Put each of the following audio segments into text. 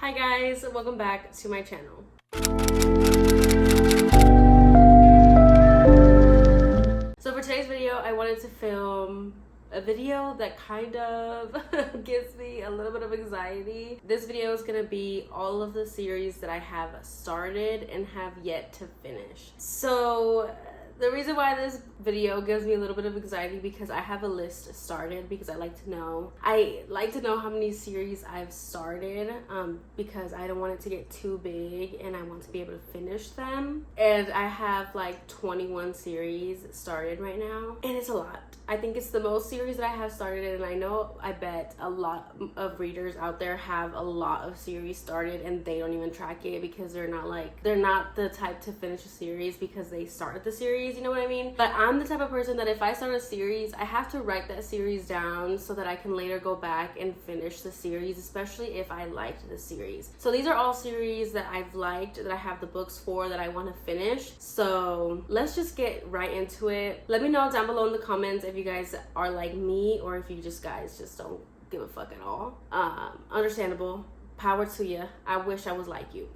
Hi guys, welcome back to my channel. So for today's video, I wanted to film a video that kind of gives me a little bit of anxiety. This video is gonna be all of the series that I have started and have yet to finish. So the reason why this video gives me a little bit of anxiety because I have a list started because I like to know how many series I've started because I don't want it to get too big and I want to be able to finish them. And I have like 21 series started right now and it's a lot. I think it's the most series that I have started, and I bet a lot of readers out there have a lot of series started and they don't even track it because they're not the type to finish a series because they started the series, you know what I mean? But I'm the type of person that if I start a series, I have to write that series down so that I can later go back and finish the series, especially if I liked the series. So these are all series that I've liked, that I have the books for, that I want to finish. So let's just get right into it. Let me know down below in the comments if you guys are like me or if you guys just don't give a fuck at all. Understandable. Power to you. I wish I was like you.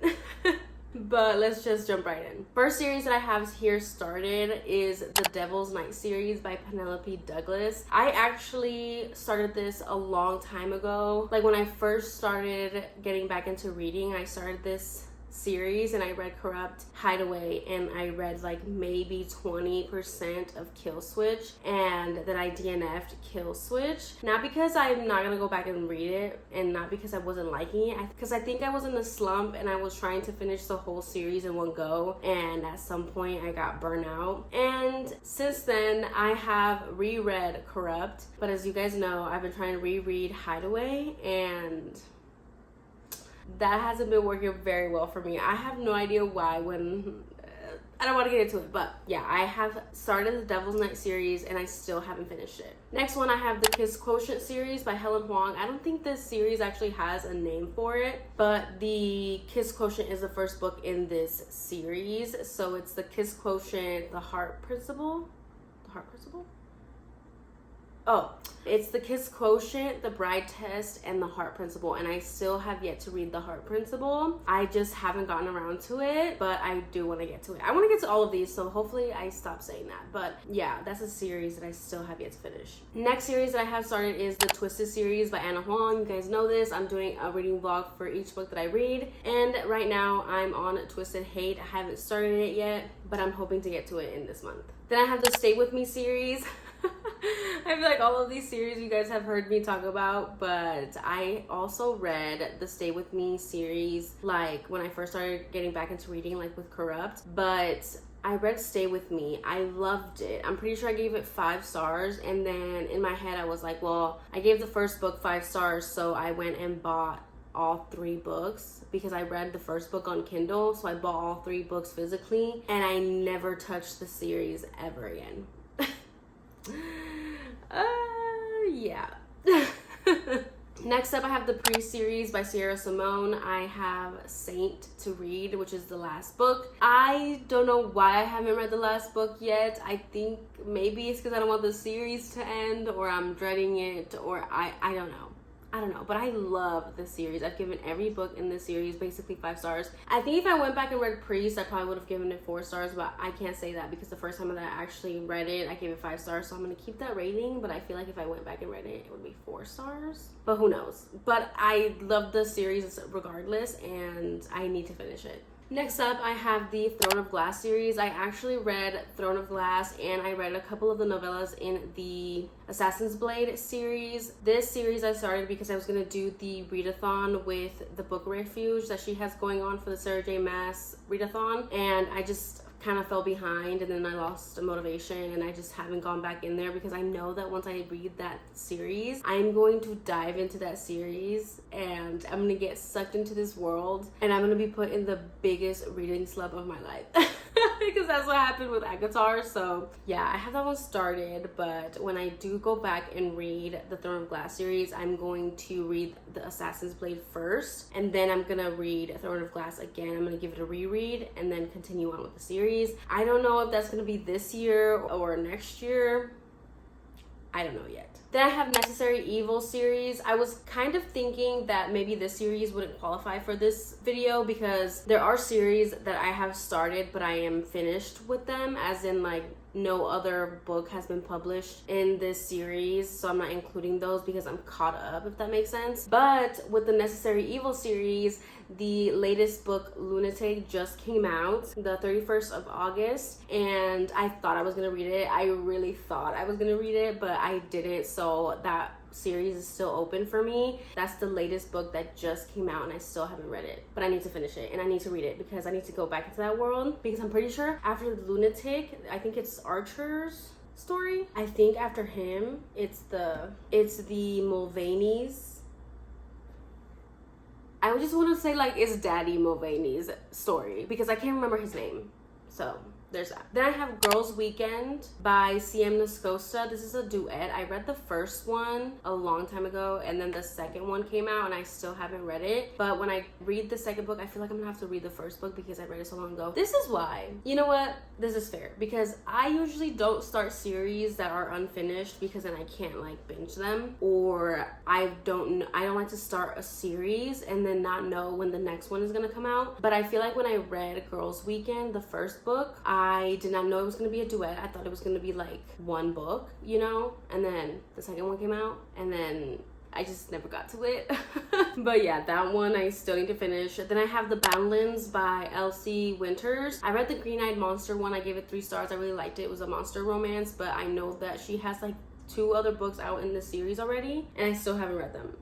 But let's just jump right in. First series that I have here started is the Devil's Night series by Penelope Douglas. I actually started this a long time ago. Like when I first started getting back into reading, I started this series and I read Corrupt, Hideaway, and I read like maybe 20% of Kill Switch, and then I DNF'd Kill Switch. Not because I'm not gonna go back and read it, and not because I wasn't liking it, because I think I was in a slump and I was trying to finish the whole series in one go, and at some point I got burnt out. And since then I have reread Corrupt, but as you guys know, I've been trying to reread Hideaway and that hasn't been working very well for me. I have no idea why. I don't want to get into it, but yeah, I have started the Devil's Night series and I still haven't finished it. Next one, I have the Kiss Quotient series by Helen Huang. I don't think this series actually has a name for it, but the Kiss Quotient is the first book in this series. So it's the Kiss Quotient, the Heart Principle. The Heart Principle? Oh, it's the Kiss Quotient, the Bride Test, and the Heart Principle, and I still have yet to read the Heart Principle. I just haven't gotten around to it, but I do want to get to it. I want to get to all of these, so hopefully I stop saying that. But yeah, that's a series that I still have yet to finish. Next series that I have started is the Twisted series by Anna Huang. You guys know this. I'm doing a reading vlog for each book that I read, and right now I'm on Twisted Hate. I haven't started it yet, but I'm hoping to get to it in this month. Then I have the Stay With Me series. I feel like all of these series you guys have heard me talk about, but I also read the Stay With Me series like when I first started getting back into reading, like with Corrupt. But I read Stay With Me. I loved it. I'm pretty sure I gave it 5 stars, and then in my head I was like, well, I gave the first book 5 stars, so I went and bought all 3 books because I read the first book on Kindle, so I bought all 3 books physically, and I never touched the series ever again. Yeah. Next up, I have the Pre-series by Simone. I have Saint to read, which is the last book. I don't know why I haven't read the last book yet. I think maybe it's because I don't want the series to end, or I'm dreading it, or I don't know. But I love this series. I've given every book in this series basically 5 stars. I think if I went back and read Priest, I probably would have given it 4 stars, but I can't say that because the first time that I actually read it, I gave it 5 stars, so I'm gonna keep that rating, but I feel like if I went back and read it, it would be 4 stars, but who knows. But I love the series regardless, and I need to finish it. Next up, I have the Throne of Glass series. I actually read Throne of Glass and I read a couple of the novellas in the Assassin's Blade series. This series I started because I was going to do the readathon with the Book Refuge that she has going on for the Sarah J. Maas readathon, and I just kind of fell behind, and then I lost motivation, and I just haven't gone back in there because I know that once I read that series, I'm going to dive into that series and I'm going to get sucked into this world and I'm going to be put in the biggest reading slump of my life. Because that's what happened with Akatar. So yeah, I have that one started, but when I do go back and read the Throne of Glass series, I'm going to read the Assassin's Blade first, and then I'm gonna read Throne of Glass again. I'm gonna give it a reread and then continue on with the series. I don't know if that's gonna be this year or next year. I don't know yet. Then I have Necessary Evil series. I was kind of thinking that maybe this series wouldn't qualify for this video because there are series that I have started but I am finished with them, as in like no other book has been published in this series, so I'm not including those because I'm caught up, if that makes sense. But with the Necessary Evil series, the latest book, Lunatic, just came out the 31st of August, and I thought I was gonna read it. I really thought I was gonna read it, but I didn't, so that series is still open for me. That's the latest book that just came out and I still haven't read it, but I need to finish it and I need to read it because I need to go back into that world, because I'm pretty sure after Lunatic, I think it's Archer's story. I think after him, it's the Mulvaney's. I just want to say like it's Daddy Mulvaney's story because I can't remember his name. So there's that. Then I have Girls Weekend by CM Nascosta. This is a duet. I read the first one a long time ago and then the second one came out and I still haven't read it. But when I read the second book, I feel like I'm gonna have to read the first book because I read it so long ago. This is why. You know what? This is fair because I usually don't start series that are unfinished because then I can't like binge them, or I don't like to start a series and then not know when the next one is gonna come out. But I feel like when I read Girls Weekend, the first book, I did not know it was going to be a duet. I thought it was going to be like one book, you know? And then the second one came out and then I just never got to it. But yeah, that one I still need to finish. Then I have the Boundlands by Elsie Winters. I read the Green-Eyed Monster one. I gave it 3 stars. I really liked it. It was a monster romance, but I know that she has like 2 other books out in this series already and I still haven't read them.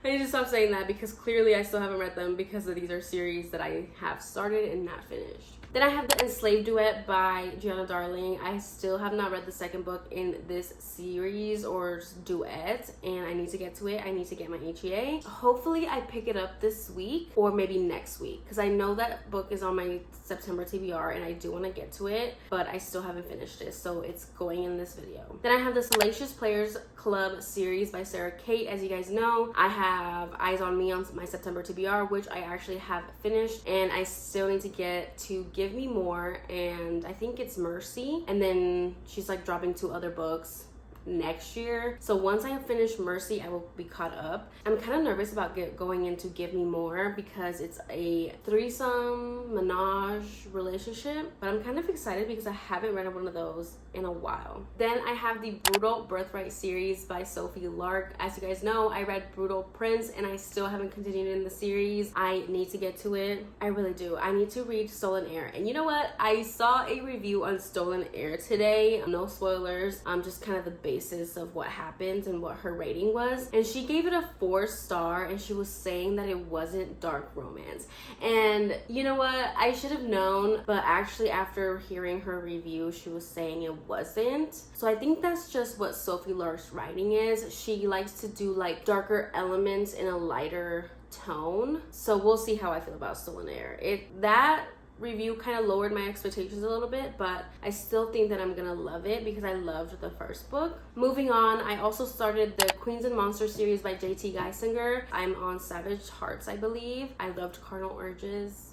I need to stop saying that because clearly I still haven't read them because these are series that I have started and not finished. Then I have the Enslaved Duet by Giana Darling. I still have not read the second book in this series or duet, and I need to get to it. I need to get my HEA. Hopefully I pick it up this week or maybe next week because I know that book is on my September TBR and I do want to get to it, but I still haven't finished it, so it's going in this video. Then I have the Salacious Players Club series by Sara Cate. As you guys know, I have Eyes on Me on my September TBR, which I actually have finished, and I still need to get to Give Me More, and I think it's Mercy, and then she's like dropping 2 other books next year. So once I finish Mercy, I will be caught up. I'm kind of nervous about going into Give Me More because it's a threesome menage relationship, but I'm kind of excited because I haven't read one of those in a while. Then I have the Brutal Birthright series by Sophie Lark. As you guys know, I read Brutal Prince and I still haven't continued in the series. I need to get to it. I really do. I need to read Stolen Air. And you know what? I saw a review on Stolen Air today. No spoilers. Just kind of the basis of what happened and what her rating was. And she gave it a 4-star and she was saying that it wasn't dark romance. And you know what? I should have known, but actually after hearing her review, she was saying it wasn't. So I think that's just what Sophie Lark's writing is. She likes to do like darker elements in a lighter tone. So we'll see how I feel about Stolen Air. That review kind of lowered my expectations a little bit, but I still think that I'm gonna love it because I loved the first book. Moving on, I also started the Queens and Monsters series by J.T. Geissinger. I'm on Savage Hearts, I believe. I loved Carnal Urges.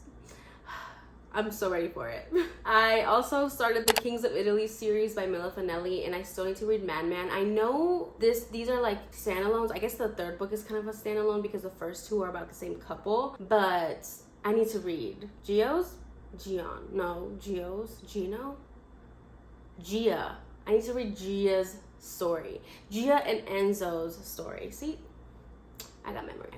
I'm so ready for it. I also started the Kings of Italy series by Mila Finelli, and I still need to read Man. I know these are like standalones. I guess the third book is kind of a standalone because the first 2 are about the same couple, but I need to read Gia. I need to read Gia's story. Gia and Enzo's story. See, I got memory.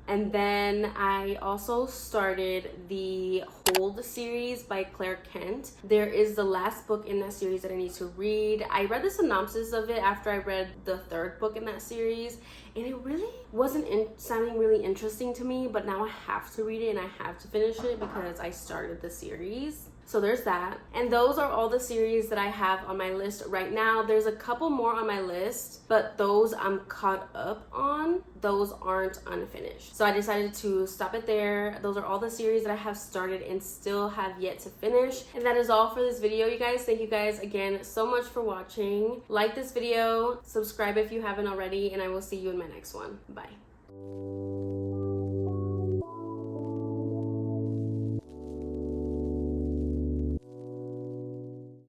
And then I also started the Hold series by Claire Kent. There is the last book in that series that I need to read. I read the synopsis of it after I read the 3rd book in that series, and it really wasn't sounding really interesting to me, but now I have to read it and I have to finish it because I started the series. So there's that. And those are all the series that I have on my list right now. There's a couple more on my list, but those I'm caught up on. Those aren't unfinished. So I decided to stop it there. Those are all the series that I have started and still have yet to finish. And that is all for this video, you guys. Thank you guys again so much for watching. Like this video, subscribe if you haven't already, and I will see you in my next one. Bye.